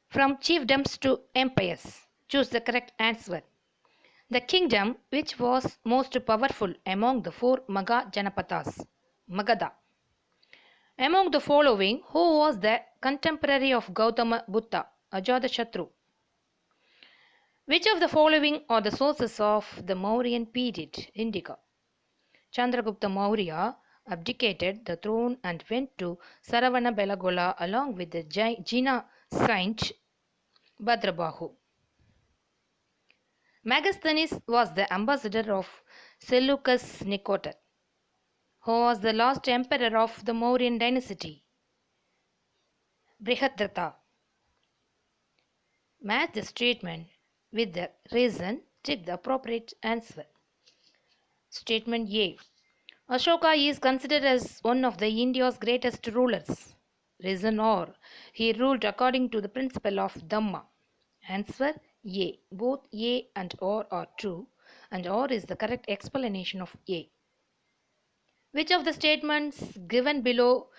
From chiefdoms to empires. Choose the correct answer. The kingdom which was most powerful among the four Magha Janapadas. Magadha. Among the following, who was the contemporary of Gautama Buddha? Ajatashatru. Which of the following are the sources of the Mauryan period? Indica. Chandragupta Maurya abdicated the throne and went to Saravanabelagola along with the Jina saint Bhadrabahu. Megasthenes was the ambassador of Seleucus Nicator, who was the last emperor of the Mauryan dynasty. Brihadrata. Match the statement with the reason. Tick the appropriate answer. Statement A. Ashoka is considered as one of the India's greatest rulers. Reason or he ruled according to the principle of Dhamma. Answer A. Both A and or are true, and or is the correct explanation of A. Which of the statements given below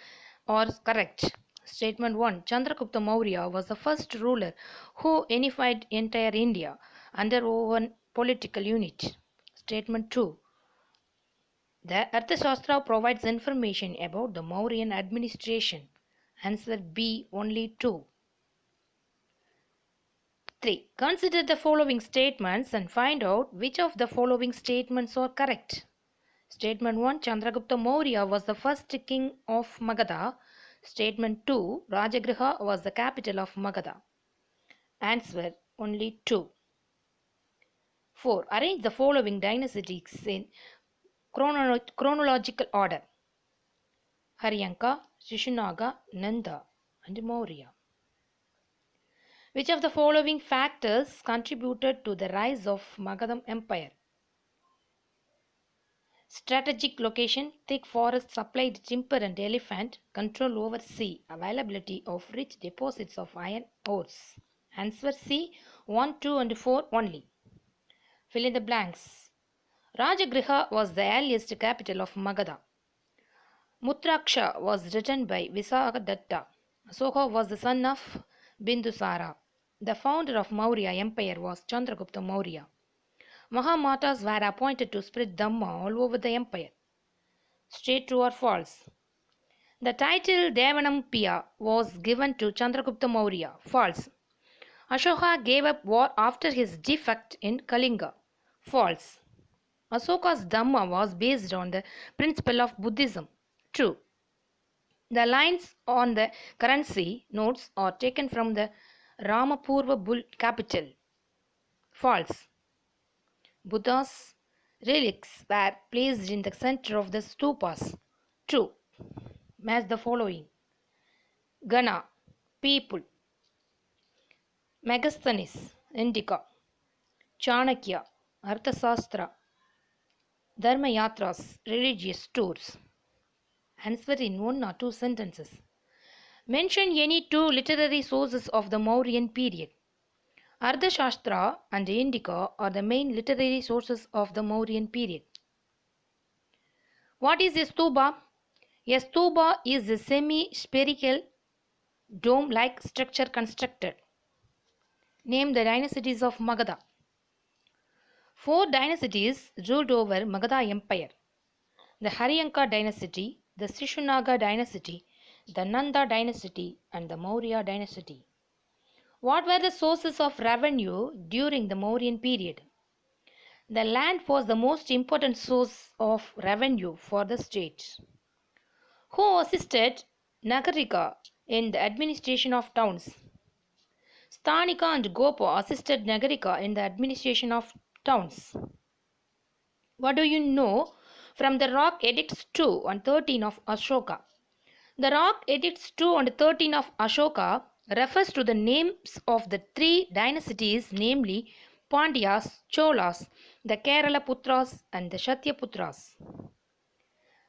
are correct? Statement 1. Chandragupta Maurya was the first ruler who unified entire India under one political unit. Statement 2. The Arthashastra provides information about the Mauryan administration. Answer B. Only 2. 3. Consider the following statements and find out which of the following statements are correct. Statement 1. Chandragupta Maurya was the first king of Magadha. Statement 2. Rajagriha was the capital of Magadha. Answer only 2. 4. Arrange the following dynasties in chronological order. Haryanka, Shishunaga, Nanda and Maurya. Which of the following factors contributed to the rise of Magadha Empire? Strategic location, thick forest supplied timber and elephant, control over sea, availability of rich deposits of iron ores. Answer C. 1, 2 and 4 only. Fill in the blanks. Rajagriha was the earliest capital of Magadha. Mutraksha was written by Visakadatta. Asoka was the son of Bindusara. The founder of Maurya Empire was Chandragupta Maurya. Mahamatas were appointed to spread Dhamma all over the empire. Straight true or false? The title Devanampiya was given to Chandragupta Maurya. False. Ashoka gave up war after his defeat in Kalinga. False. Asoka's Dhamma was based on the principle of Buddhism. True. The lines on the currency notes are taken from the Ramapurva bull capital. False. Buddha's relics were placed in the center of the stupas. True. Match the following. Gana, people. Megasthenes, Indica. Chanakya, Arthasastra. Dharmayatras, religious tours. Answer in 1 or 2 sentences. Mention any 2 literary sources of the Mauryan period. Arthashastra and Indica are the main literary sources of the Mauryan period. What is a stupa? A stupa is a semi-spherical dome-like structure constructed. Name the dynasties of Magadha. 4 dynasties ruled over Magadha Empire. The Haryanka dynasty, the Shishunaga dynasty, the Nanda dynasty and the Maurya dynasty. What were the sources of revenue during the Mauryan period? The land was the most important source of revenue for the state. Who assisted Nagarika in the administration of towns? Sthanika and Gopa assisted Nagarika in the administration of towns. What do you know from the rock edicts 2 and 13 of Ashoka? The rock edicts 2 and 13 of Ashoka refers to the names of the 3 dynasties, namely Pandyas, Cholas, the Kerala Putras and the Kshatriya Putras.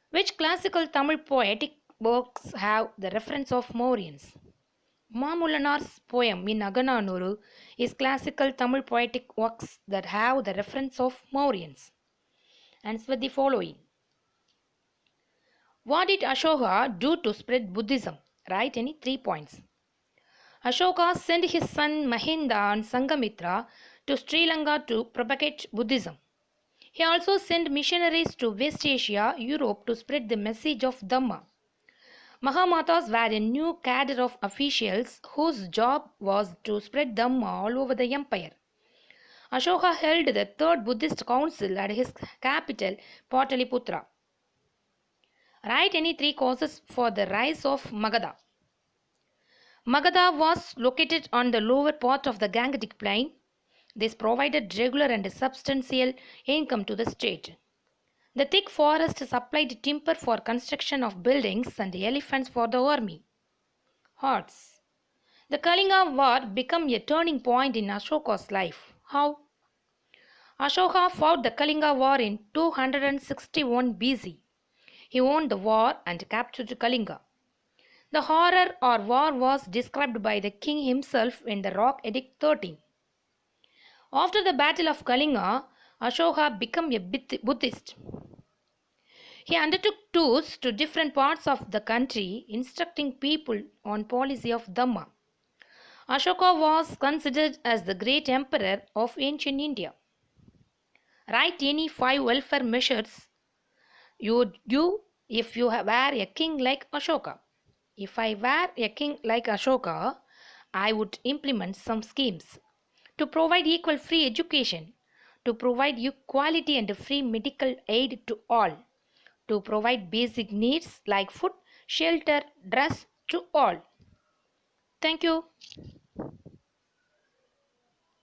Which classical Tamil poetic works have the reference of Mauryans? Mamulanar's poem in Agananuru is classical Tamil poetic works that have the reference of Mauryans. Answer the following. What did Ashoka do to spread Buddhism? Write any 3 points. Ashoka sent his son Mahinda and Sangamitra to Sri Lanka to propagate Buddhism. He also sent missionaries to West Asia, Europe to spread the message of Dhamma. Mahamatas were a new cadre of officials whose job was to spread Dhamma all over the empire. Ashoka held the third Buddhist council at his capital, Pataliputra. Write any three causes for the rise of Magadha. Magadha was located on the lower part of the Gangetic plain. This provided regular and substantial income to the state. The thick forest supplied timber for construction of buildings and elephants for the army. Hordes. The Kalinga War became a turning point in Ashoka's life. How? Ashoka fought the Kalinga War in 261 BC. He won the war and captured Kalinga. The horror or war was described by the king himself in the Rock Edict 13. After the Battle of Kalinga, Ashoka became a Buddhist. He undertook tours to different parts of the country, instructing people on policy of Dhamma. Ashoka was considered as the great emperor of ancient India. Write any 5 welfare measures you would do if you were a king like Ashoka. If I were a king like Ashoka, I would implement some schemes to provide equal free education, to provide equality and free medical aid to all, to provide basic needs like food, shelter, dress to all. Thank you.